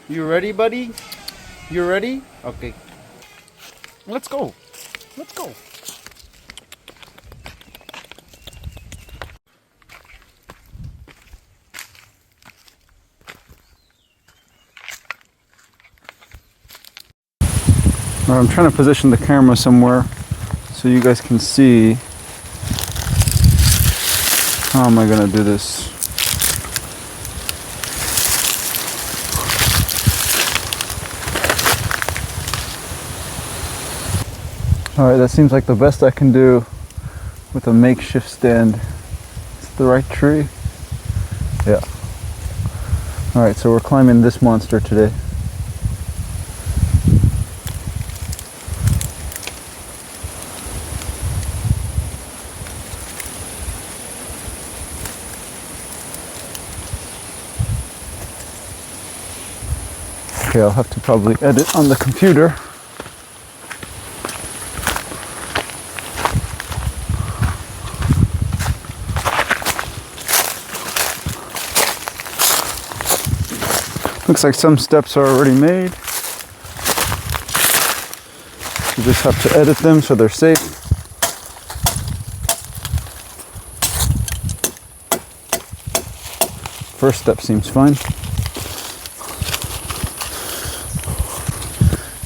You ready, buddy? You ready? Okay. Let's go. Let's go. I'm trying to position the camera somewhere so you guys can see. How am I gonna do this? Alright, that seems like the best I can do with a makeshift stand. Is it the right tree? Yeah. Alright, so we're climbing this monster today. Okay, I'll have to probably edit on the computer. Looks like some steps are already made. You just have to edit them so they're safe. First step seems fine.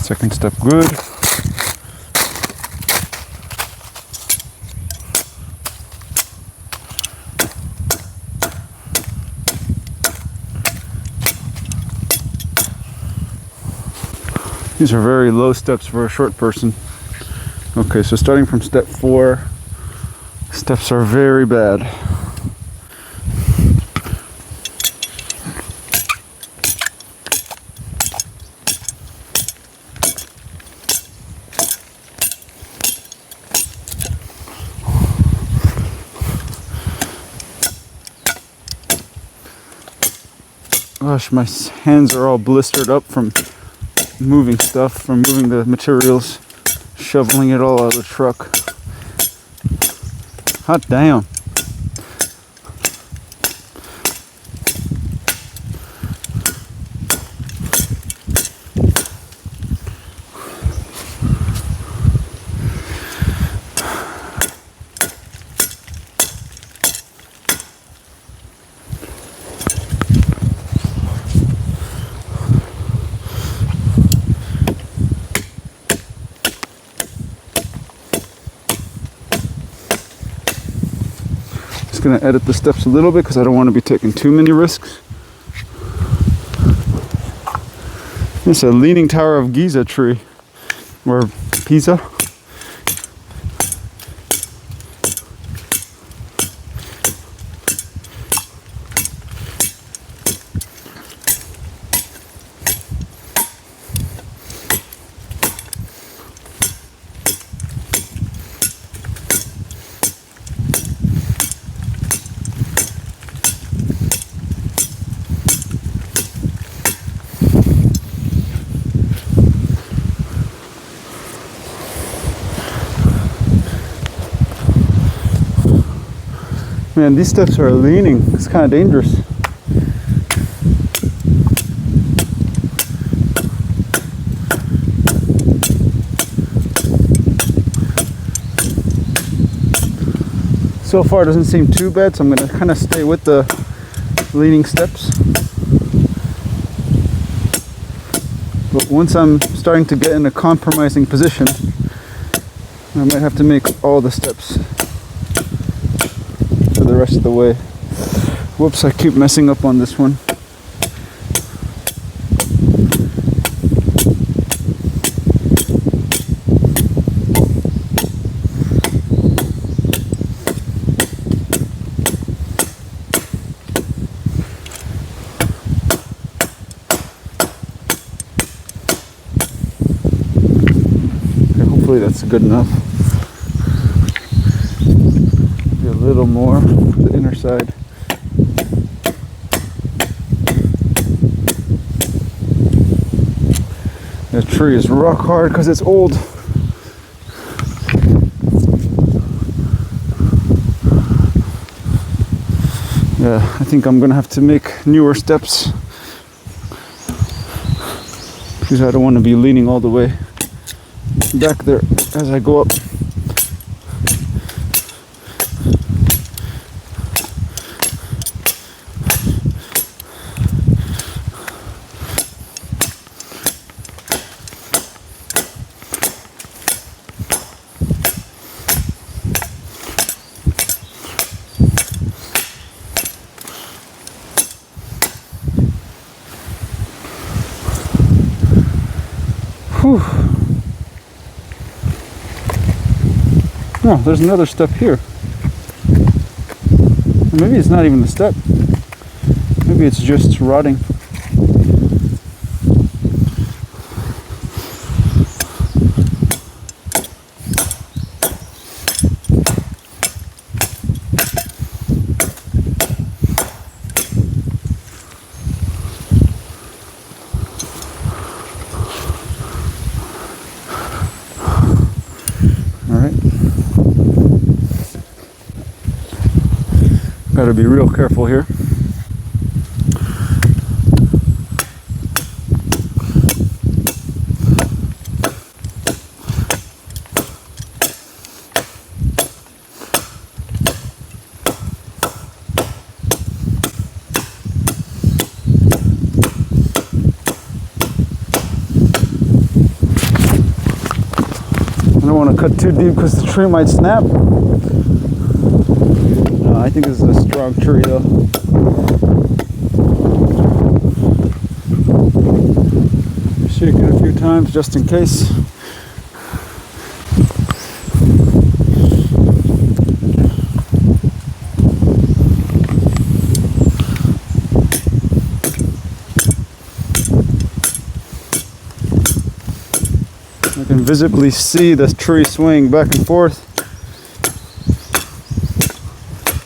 Second step good. These are very low steps for a short person. Okay, so starting from step 4, steps are very bad. Gosh, my hands are all blistered up from moving stuff, from moving the materials, shoveling it all out of the truck. Hot damn. Going to edit the steps a little bit because I don't want to be taking too many risks. It's a Leaning Tower of Giza tree, or Pisa. Man, these steps are leaning. It's kind of dangerous. So far it doesn't seem too bad, so I'm going to kind of stay with the leaning steps. But once I'm starting to get in a compromising position, I might have to make all the steps for the rest of the way. Whoops, I keep messing up on this one. Okay, hopefully that's good enough. A little more the inner side. The tree is rock hard because it's old. Yeah, I think I'm gonna have to make newer steps. because I don't want to be leaning all the way back there as I go up. Whew. Oh, there's another step here. Or maybe it's not even a step. Maybe it's just rotting. Got to be real careful here. I don't want to cut too deep because the tree might snap. I think this is a strong tree though. Shake it a few times just in case. I can visibly see the tree swaying back and forth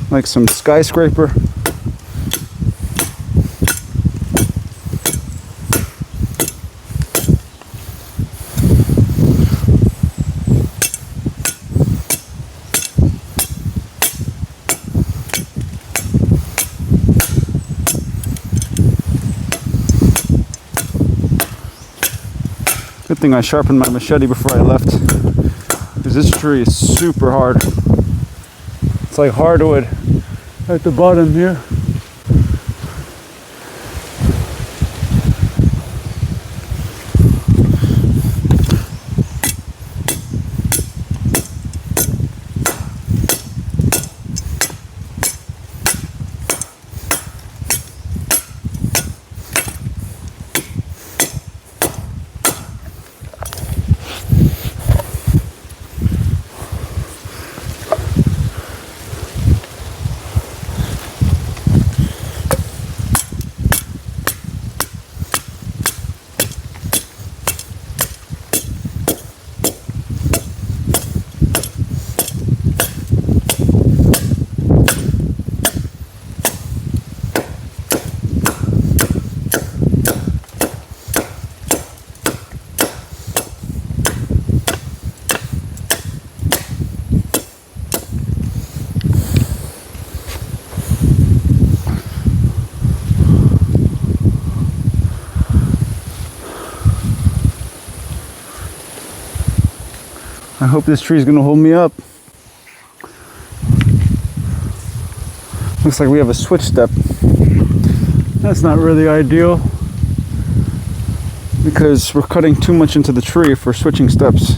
like some skyscraper. Good thing I sharpened my machete before I left, because this tree is super hard. It's like hardwood at the bottom here. I hope this tree is going to hold me up. Looks like we have a switch step. That's not really ideal because we're cutting too much into the tree if we're switching steps.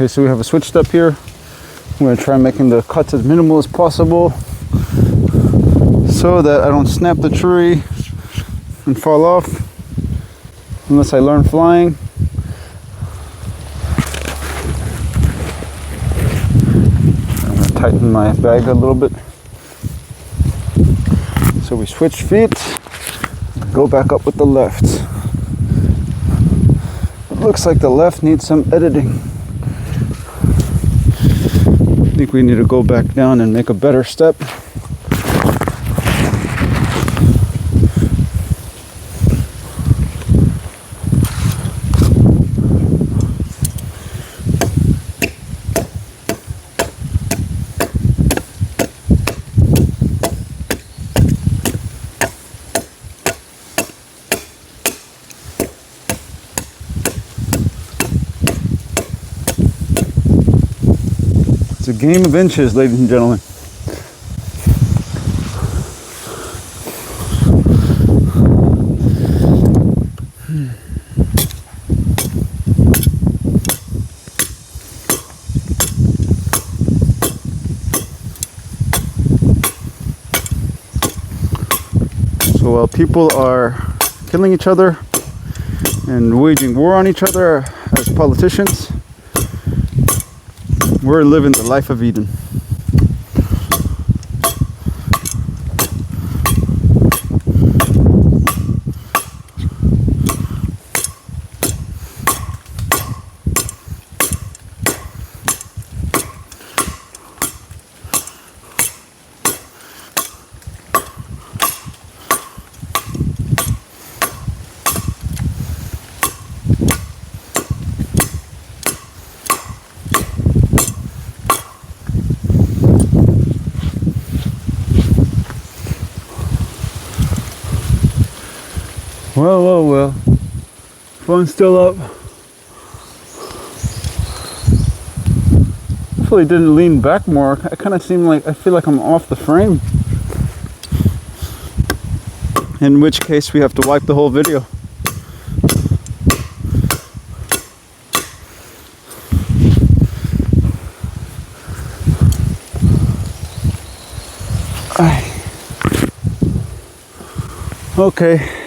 Okay, so we have a switch step here. I'm going to try making the cuts as minimal as possible so that I don't snap the tree and fall off unless I learn flying. I'm going to tighten my bag a little bit. So we switch feet, go back up with the left. It looks like the left needs some editing. I think we need to go back down and make a better step. It's a game of inches, ladies and gentlemen. So while people are killing each other and waging war on each other as politicians, we're living the life of Eden. Well, phone's still up. Hopefully it didn't lean back more. I kind of I feel like I'm off the frame. In which case we have to wipe the whole video. Okay.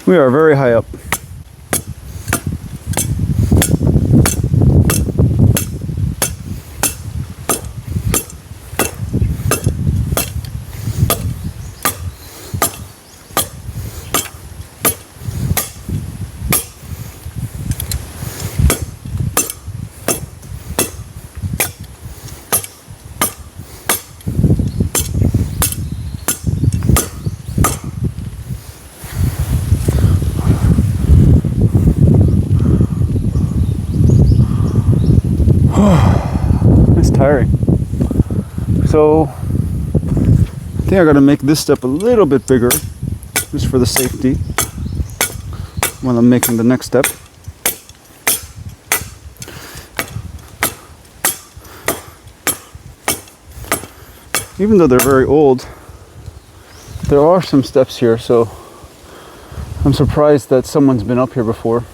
We are very high up. It's tiring. So I think I gotta make this step a little bit bigger just for the safety while I'm making the next step. Even though they're very old, there are some steps here, so I'm surprised that someone's been up here before.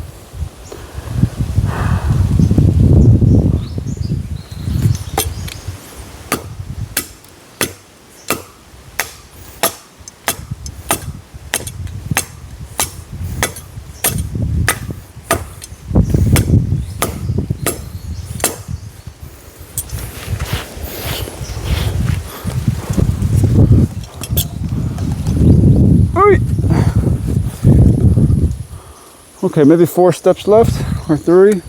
Okay, maybe 4 steps left, or 3.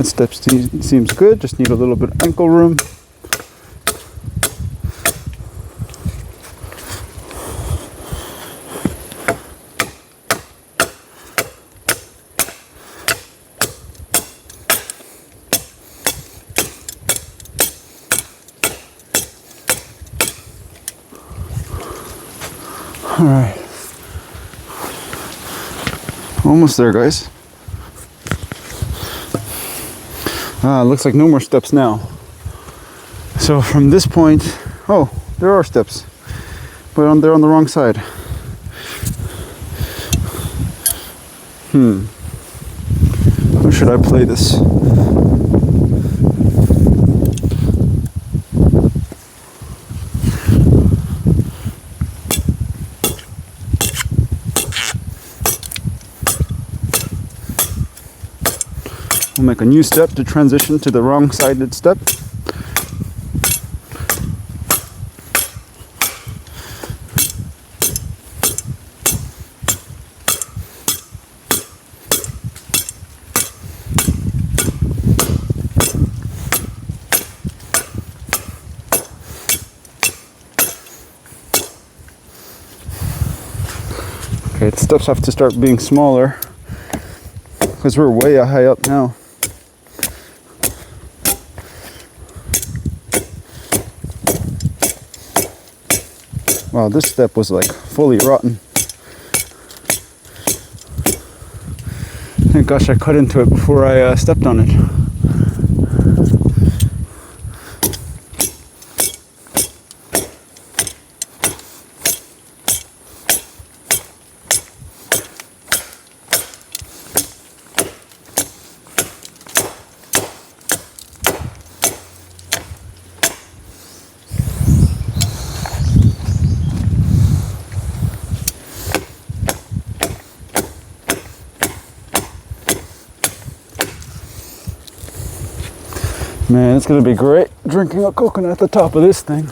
That step seems good, just need a little bit of ankle room. All right, almost there, guys. Looks like no more steps now. So from this point, oh, there are steps, but they're on the wrong side. How should I play this? We'll make a new step to transition to the wrong-sided step. Okay, the steps have to start being smaller because we're way high up now. Wow, this step was like fully rotten. Thank gosh I cut into it before I stepped on it. Man, it's gonna be great drinking a coconut at the top of this thing.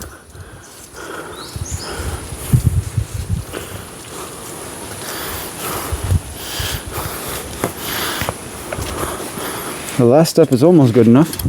The last step is almost good enough.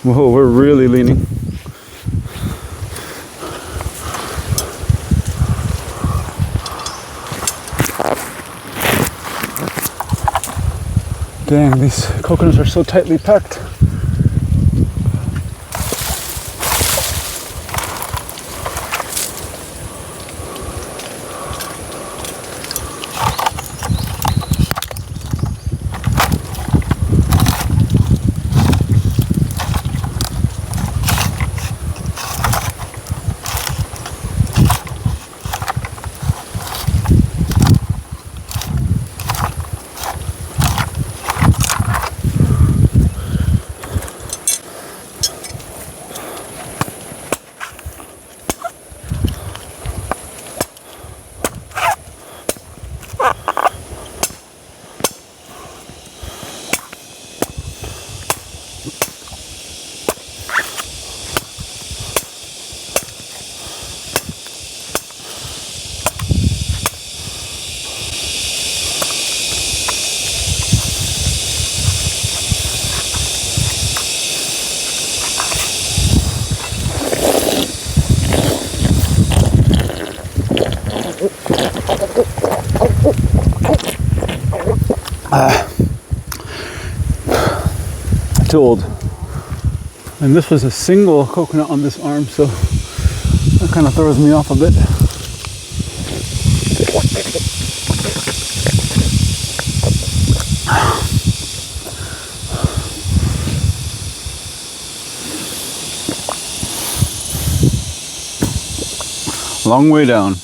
Whoa, we're really leaning. Dang, these coconuts are so tightly packed. Too old. And this was a single coconut on this arm, so that kind of throws me off a bit. Long way down.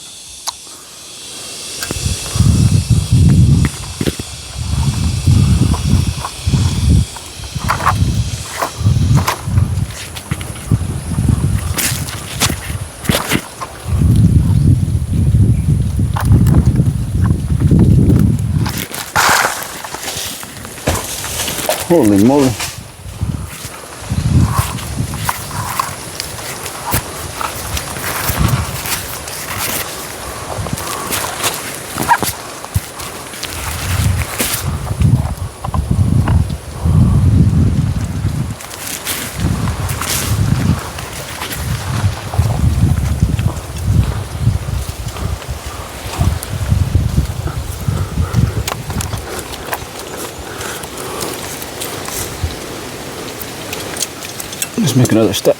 Holy moly. Let's make another step.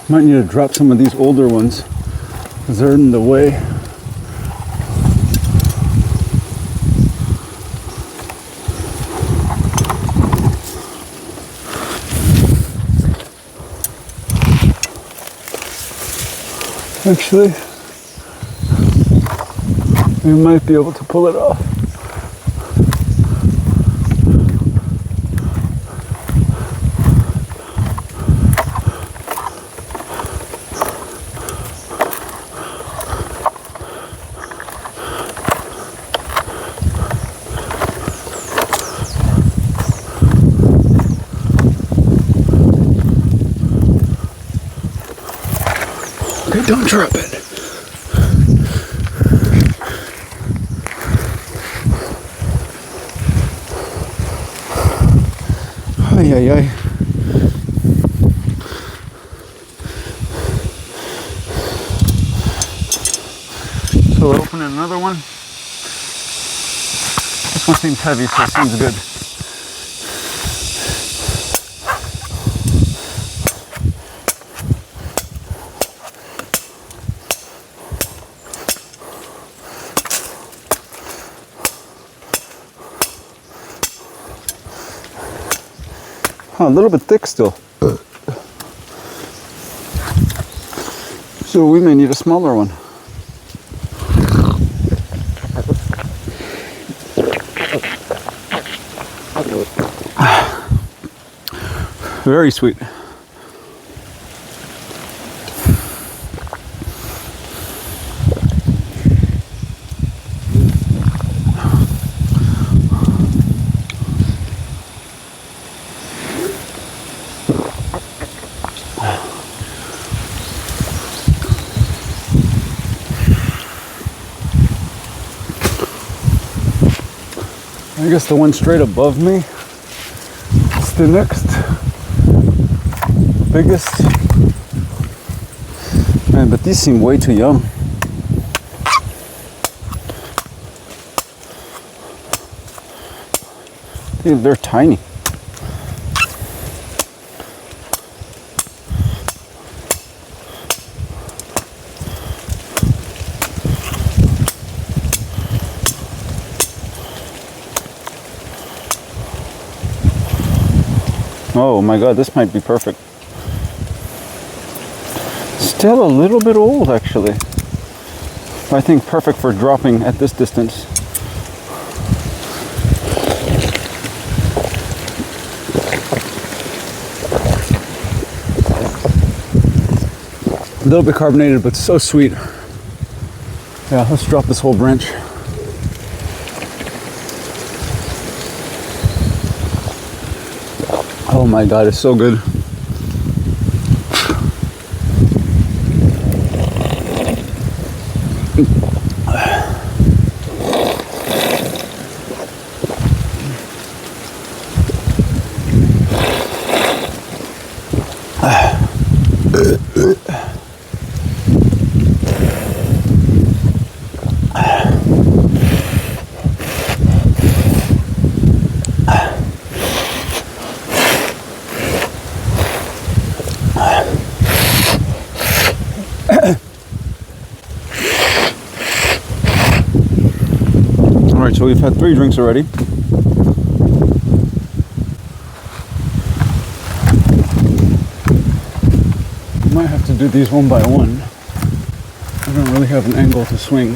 Might need to drop some of these older ones because they're in the way. Actually, we might be able to pull it off. Okay, don't drop it. Ay, ay, ay. So we're opening another one. This one seems heavy, so it seems good. A little bit thick still. So we may need a smaller one. Very sweet. I guess the one straight above me is the next biggest. Man, but these seem way too young. They're tiny. Oh my god, this might be perfect. Still a little bit old, actually. I think perfect for dropping at this distance. A little bit carbonated, but so sweet. Yeah, let's drop this whole branch. Oh my god, it's so good. so we've had 3 drinks already. Might have to do these one by one. I don't really have an angle to swing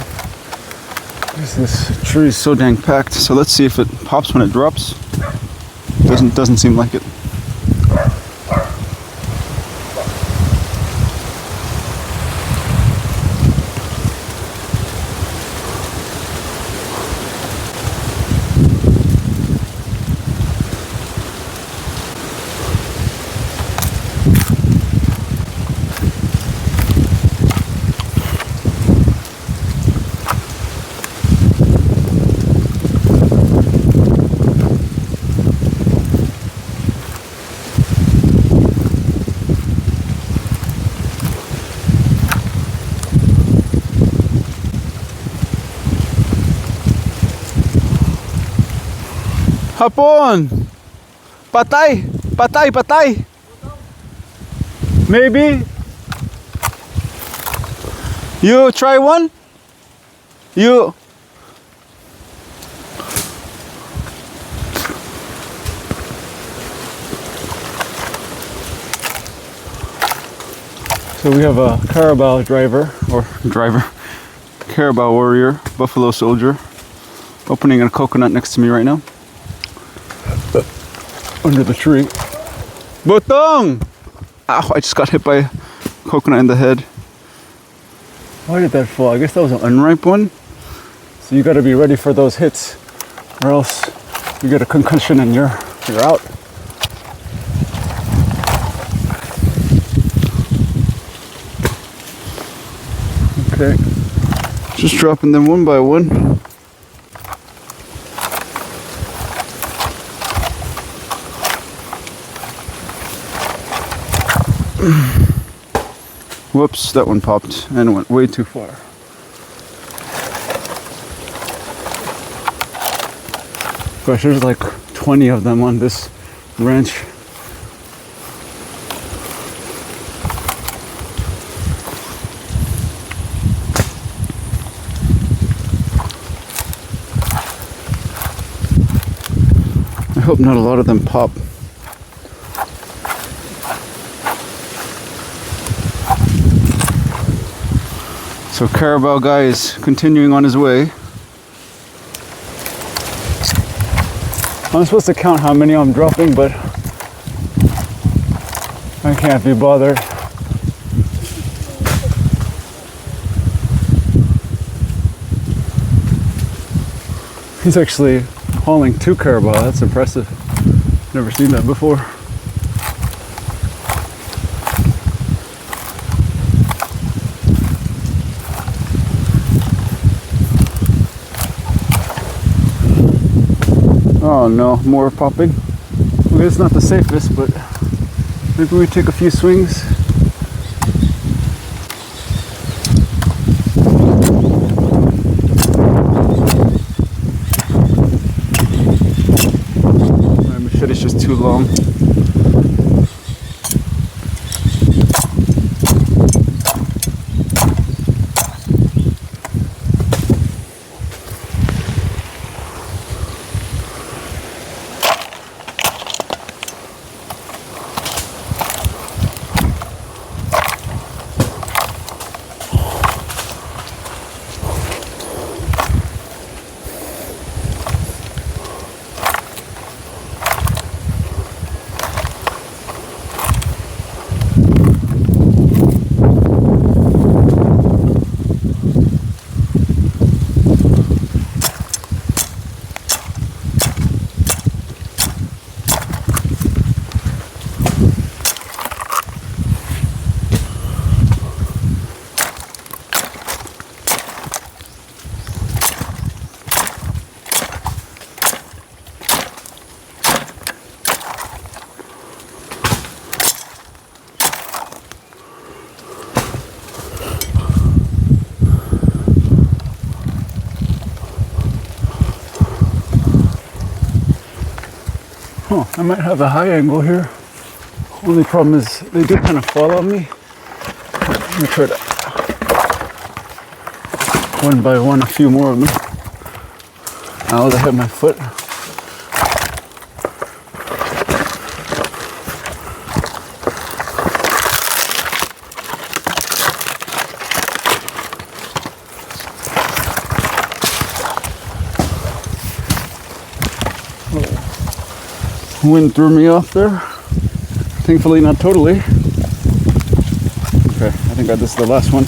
because this tree is so dang packed. So let's see if it pops when it drops. Doesn't seem like it. Hapon! Patay! Patay! Patay! Maybe? You try one? You... So we have a Carabao Carabao warrior, buffalo soldier, opening a coconut next to me right now. Under the tree. Botong! Ow, I just got hit by a coconut in the head. Why did that fall? I guess that was an unripe one. So you gotta be ready for those hits, or else you get a concussion and you're out. Okay. Just dropping them one by one. Whoops, that one popped and went way too far. Gosh, there's like 20 of them on this ranch. I hope not a lot of them pop. So Carabao guy is continuing on his way. I'm supposed to count how many I'm dropping, but I can't be bothered. He's actually hauling 2 Carabao. That's impressive. Never seen that before. Oh no, more popping. Okay, it's not the safest, but maybe we take a few swings. My machete's just too long. Oh, I might have a high angle here. Only problem is they do kind of fall on me. I'm gonna try to one by one, a few more of them. Ow, that hit my foot. Wind threw me off there. Thankfully, not totally. Okay, I think this is the last one.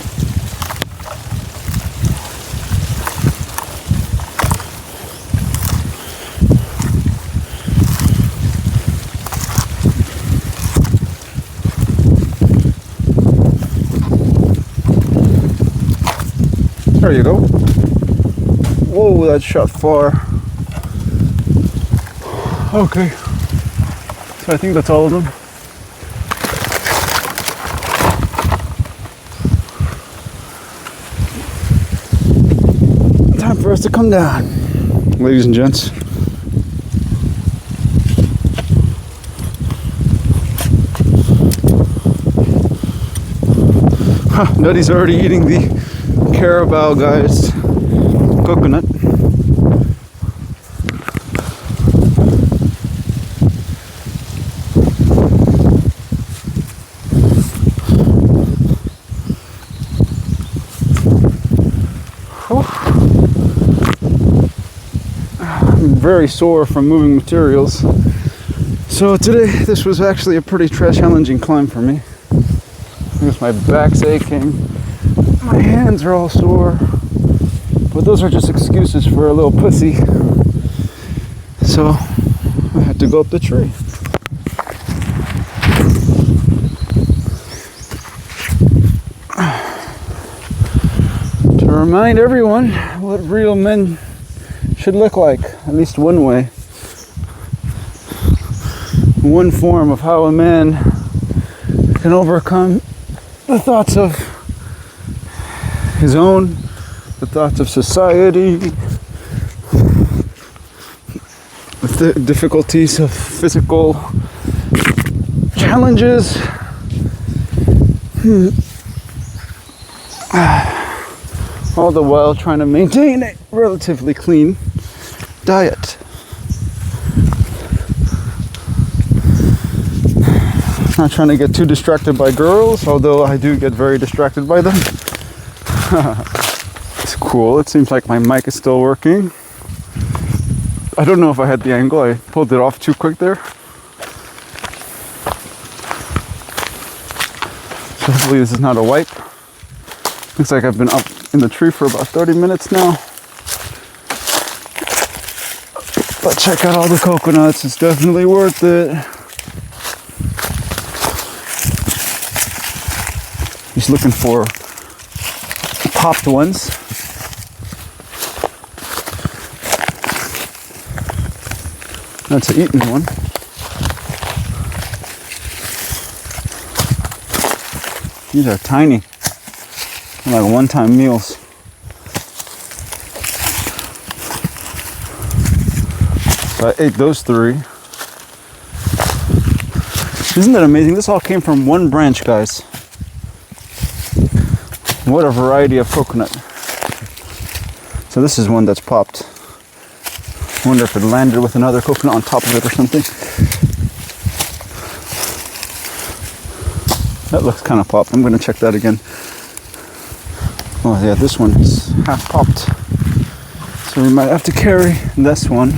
There you go. Whoa, that shot far. Okay. So I think that's all of them. Time for us to come down, ladies and gents. Nutty's already eating the carabao guy's coconut. I'm very sore from moving materials. So today, this was actually a pretty challenging climb for me. Because my back's aching, my hands are all sore, but those are just excuses for a little pussy. So I had to go up the tree. To remind everyone what real men should look like, at least one way. One form of how a man can overcome the thoughts of his own, the thoughts of society, the difficulties of physical challenges. All the while trying to maintain a relatively clean diet. Not trying to get too distracted by girls, although I do get very distracted by them. It's cool. It seems like my mic is still working. I don't know if I had the angle. I pulled it off too quick there. So hopefully this is not a wipe. Looks like I've been up in the tree for about 30 minutes now. But check out all the coconuts. It's definitely worth it. Just looking for popped ones. That's an eaten one. These are tiny. They're like one-time meals. So I ate those 3. Isn't that amazing? This all came from one branch, guys. What a variety of coconut. So this is one that's popped. I wonder if it landed with another coconut on top of it or something. That looks kind of popped. I'm going to check that again. Oh yeah, this one is half popped. So we might have to carry this one.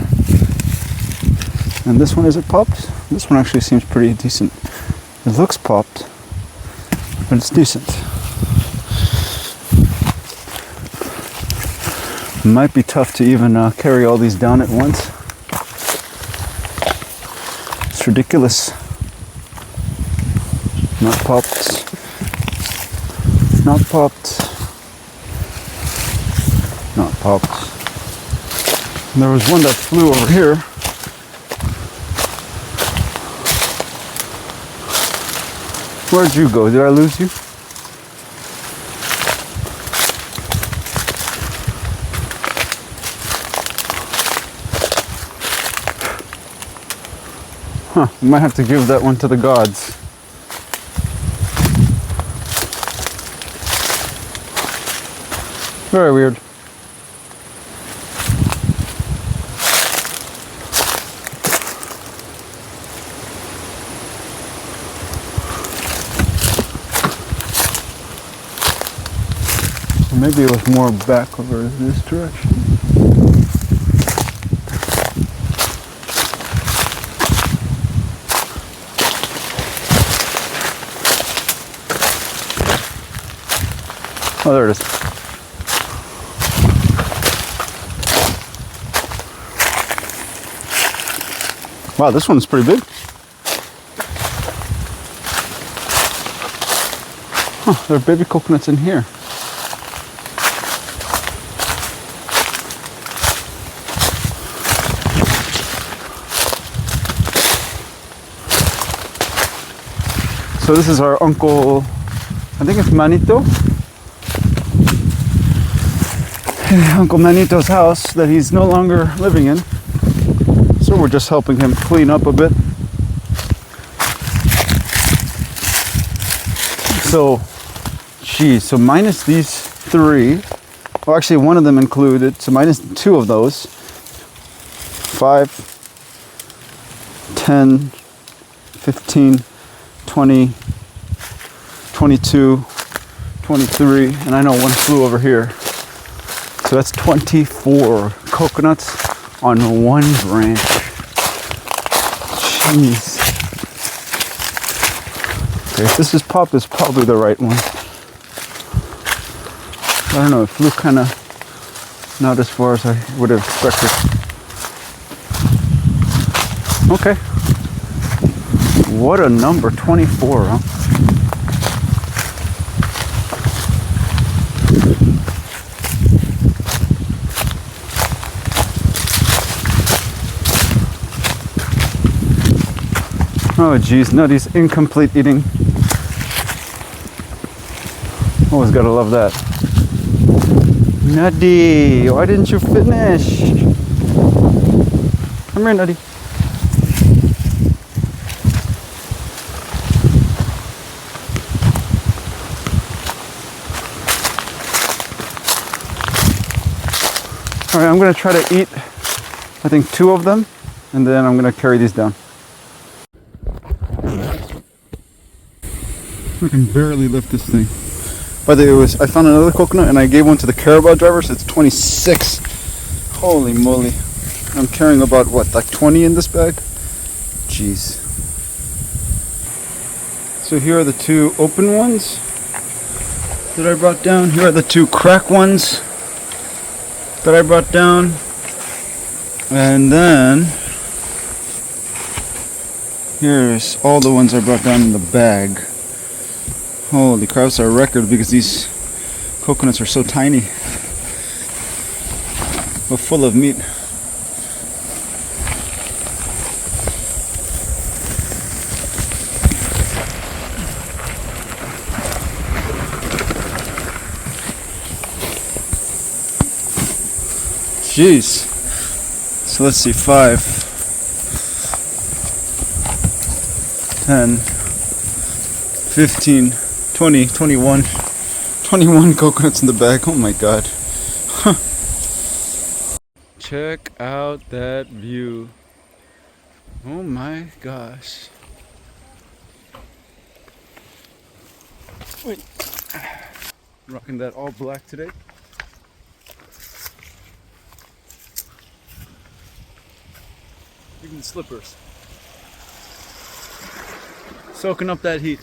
And this one, is it popped? This one actually seems pretty decent. It looks popped, but it's decent. It might be tough to even carry all these down at once. It's ridiculous. Not popped. Not popped. Not popped. And there was one that flew over here. Where'd you go? Did I lose you? Huh, I might have to give that one to the gods. Very weird. Maybe it was more back over this direction. Oh, there it is. Wow, this one's pretty big. Huh, there are baby coconuts in here. So this is our uncle, I think it's Manito. Uncle Manito's house that he's no longer living in. So we're just helping him clean up a bit. So, geez, so minus these three, well actually one of them included, so minus two of those, 5, 10, 15, 20, 22, 23, and I know one flew over here. So that's 24 coconuts on one branch. Jeez. Okay, if this is pop, it's probably the right one. I don't know, it flew kind of not as far as I would have expected. Okay. What a number, 24, huh? Oh geez, Nutty's incomplete eating. Always gotta love that. Nutty, why didn't you finish? Come here, Nutty. Alright, I'm gonna try to eat, I think 2 of them, and then I'm gonna carry these down. I can barely lift this thing. By the way, I found another coconut and I gave one to the Carabao driver, so it's 26. Holy moly. I'm carrying about, what, like 20 in this bag? Jeez. So here are the 2 open ones that I brought down. Here are the 2 crack ones that I brought down. And then here's all the ones I brought down in the bag. Holy crap, it's our record because these coconuts are so tiny, but full of meat. Jeez. So let's see, 5, 10, 15, 20, 21 coconuts in the bag. Oh my god. Huh. Check out that view. Oh my gosh. Wait. Rocking that all black today. Even the slippers. Soaking up that heat.